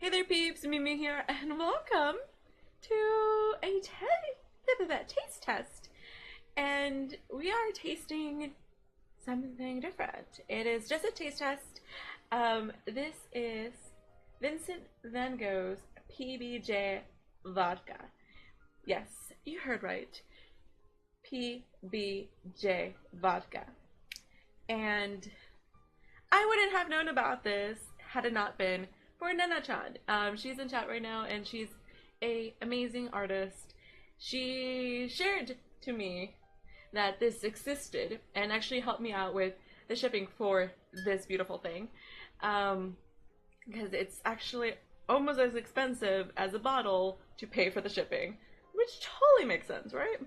Hey there peeps, Mimi here, and welcome to a taste test. And we are tasting something different. It is just a taste test. This is Vincent Van Gogh's PBJ Vodka. Yes, you heard right. PBJ Vodka. And I wouldn't have known about this had it not been for Nana-chan. She's in chat right now, and she's an amazing artist. She shared to me that this existed and actually helped me out with the shipping for this beautiful thing, because it's actually almost as expensive as a bottle to pay for the shipping, which totally makes sense, right?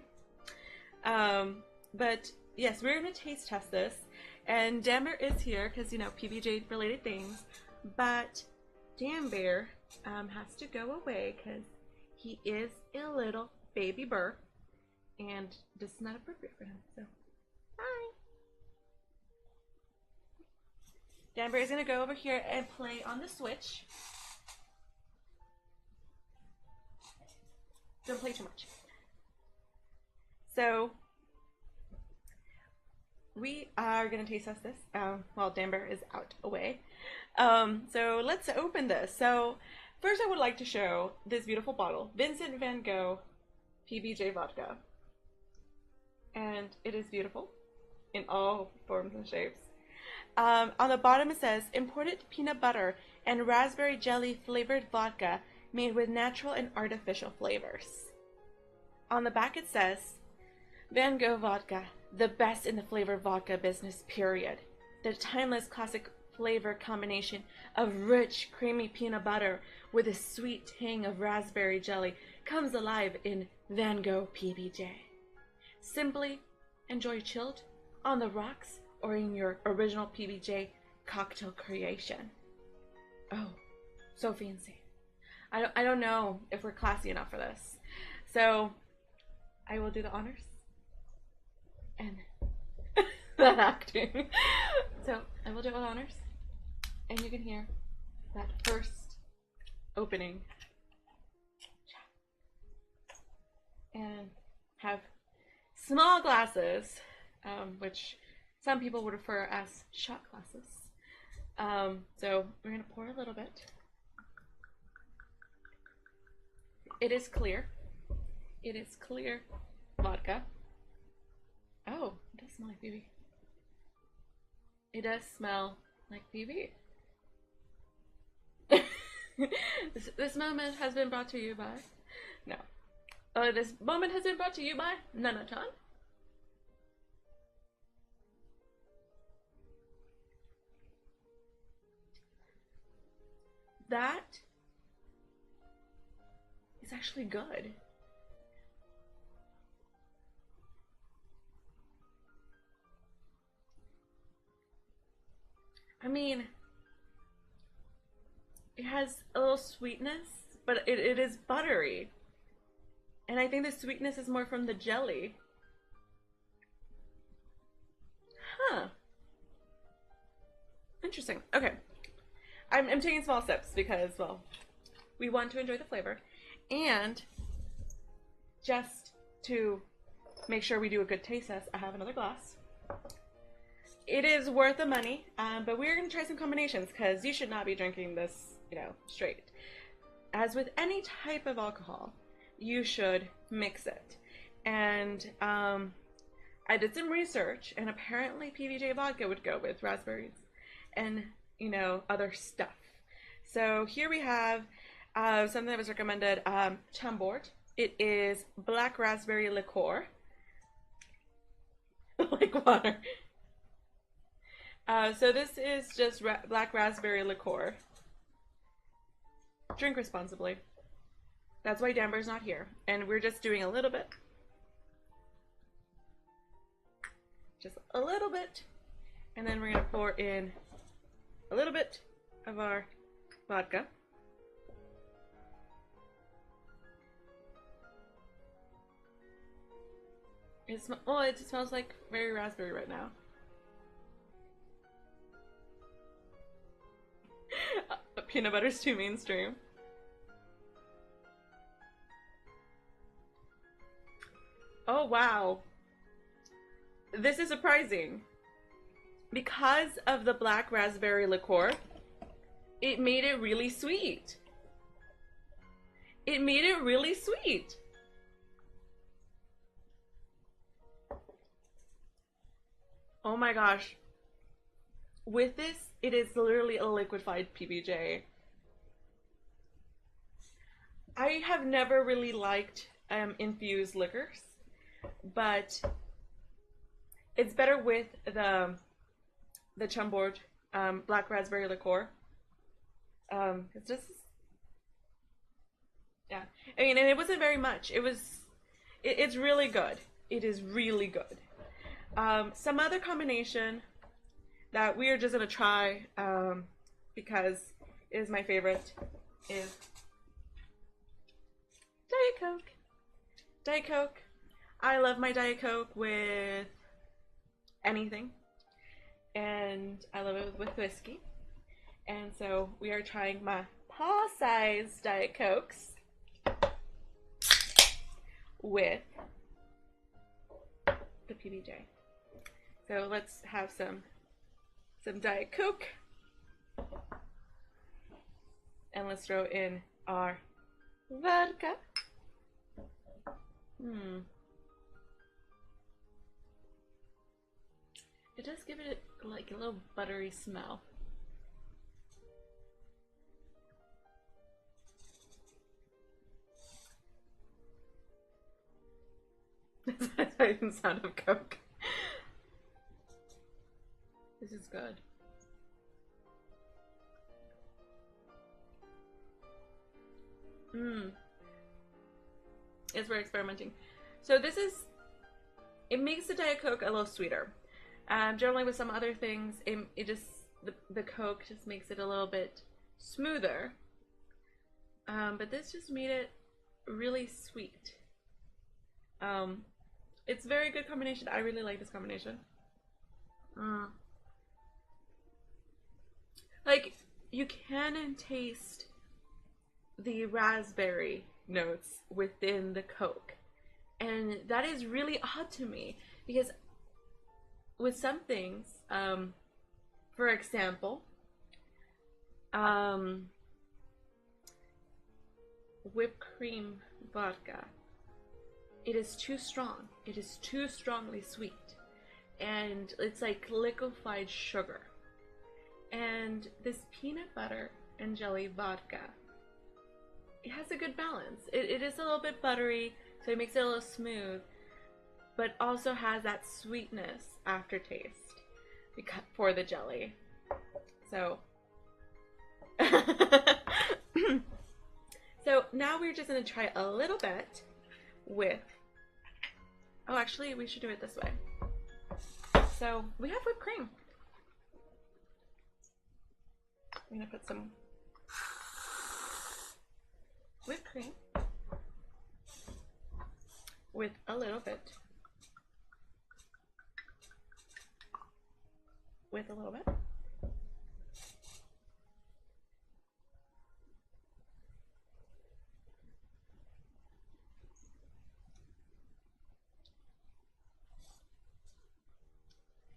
But yes, we're gonna taste test this, and Damber is here because, you know, PBJ related things, but Dan Bear has to go away because he is a little baby burr, and this is not appropriate for him. So, bye. Dan Bear is gonna go over here and play on the Switch. Don't play too much. So, we are gonna taste test this while Damber is out away. So let's open this. So first I would like to show this beautiful bottle, Vincent Van Gogh PBJ Vodka. And it is beautiful in all forms and shapes. On the bottom it says, imported peanut butter and raspberry jelly flavored vodka made with natural and artificial flavors. On the back it says, Van Gogh Vodka, the best in the flavored vodka business, period. The timeless classic flavor combination of rich, creamy peanut butter with a sweet tang of raspberry jelly comes alive in Van Gogh PBJ. Simply enjoy chilled, on the rocks, or in your original PBJ cocktail creation. Oh, so fancy. I don't know if we're classy enough for this. So I will do the honors. And that acting. So I will do the honors, and you can hear that first opening and have small glasses, which some people would refer as shot glasses. So we're gonna pour a little bit. It is clear. It is clear vodka. Oh, it does smell like PB. It does smell like PB. This moment has been brought to you by... No. This moment has been brought to you by Nana-chan. That is actually good. I mean, it has a little sweetness, but it is buttery. And I think the sweetness is more from the jelly. Huh. Interesting. Okay. I'm taking small sips because, well, we want to enjoy the flavor. And just to make sure we do a good taste test, I have another glass. It is worth the money, but we're going to try some combinations because you should not be drinking this, you know, straight. As with any type of alcohol, you should mix it. And I did some research, and apparently PBJ vodka would go with raspberries and, you know, other stuff. So here we have something that was recommended, Chambord. It is black raspberry liqueur. Like water. So this is just black raspberry liqueur. Drink responsibly. That's why Damber's not here. And we're just doing a little bit. Just a little bit. And then we're going to pour in a little bit of our vodka. It smells like very raspberry right now. Peanut butter's too mainstream. Oh wow. This is surprising. Because of the black raspberry liqueur, it made it really sweet. It made it really sweet. Oh my gosh. With this, it is literally a liquefied PBJ. I have never really liked infused liquors, but it's better with the Chambord black raspberry liqueur. It's just, yeah. I mean, and it wasn't very much. It's really good. It is really good. Some other combination that we are just gonna try because it is my favorite is Diet Coke. Diet Coke. I love my Diet Coke with anything, and I love it with whiskey. And so we are trying my paw-sized Diet Cokes with the PBJ. So let's have some Diet Coke, and let's throw in our vodka. It does give it like a little buttery smell. That's not even sound of Coke. This is good. It's very experimenting. So this is, it makes the Diet Coke a little sweeter. Generally with some other things, it just, the Coke just makes it a little bit smoother. But this just made it really sweet. It's a very good combination. I really like this combination. Like, you can taste the raspberry notes within the Coke, and that is really odd to me because with some things, for example, whipped cream vodka, it is too strong. It is too strongly sweet, and it's like liquefied sugar. And this peanut butter and jelly vodka, it has a good balance. It is a little bit buttery, so it makes it a little smooth, but also has that sweetness aftertaste for the jelly. So, so now we're just gonna try a little bit with, oh, actually we should do it this way. So we have whipped cream. I'm gonna put some whipped cream with a little bit,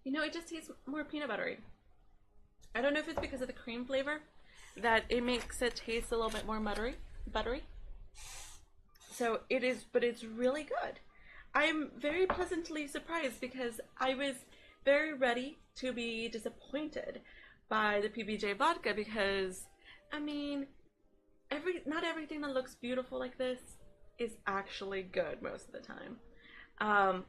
You know, it just tastes more peanut buttery. I don't know if it's because of the cream flavor that it makes it taste a little bit more buttery. So it is, but it's really good. I'm very pleasantly surprised because I was very ready to be disappointed by the PBJ vodka because, I mean, not everything that looks beautiful like this is actually good most of the time.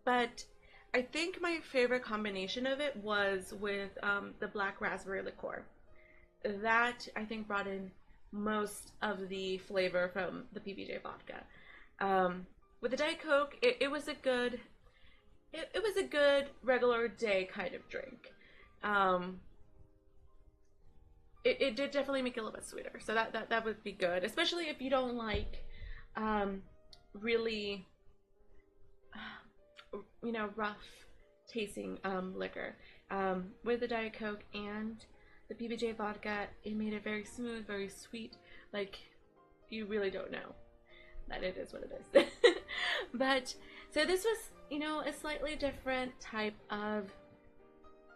But I think my favorite combination of it was with the black raspberry liqueur. That, I think, brought in most of the flavor from the PBJ vodka. With the Diet Coke, it was a good, it was a good regular day kind of drink. It did definitely make it a little bit sweeter, so that would be good, especially if you don't like really rough tasting liquor. With the Diet Coke and the PBJ vodka, it made it very smooth, very sweet. Like, you really don't know that it is what it is. But So this was, you know, a slightly different type of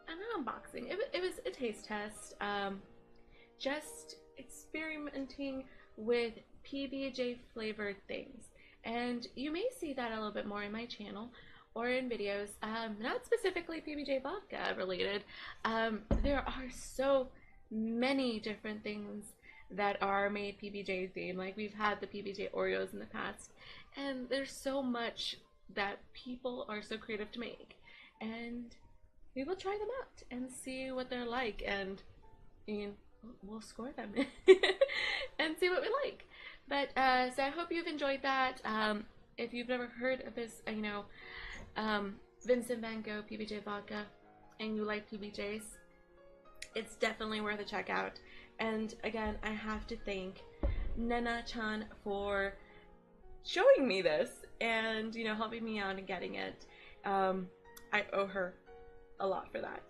an unboxing. It was a taste test. Just experimenting with PBJ flavored things. And you may see that a little bit more in my channel or in videos, not specifically PBJ vodka related. There are so many different things that are made PBJ themed. Like we've had the PBJ Oreos in the past, and there's so much that people are so creative to make. And we will try them out and see what they're like, and we'll score them and see what we like. But so I hope you've enjoyed that. If you've never heard of this, Vincent Van Gogh PBJ Vodka, and you like PBJs, it's definitely worth a check out. And again, I have to thank Nana-chan for showing me this and, you know, helping me out and getting it. I owe her a lot for that.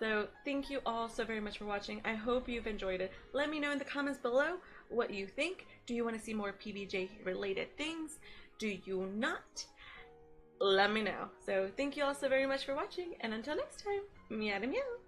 So thank you all so very much for watching. I hope you've enjoyed it. Let me know in the comments below what you think. Do you want to see more PBJ related things? Do you not? Let me know. So thank you all so very much for watching, and until next time, meow meow.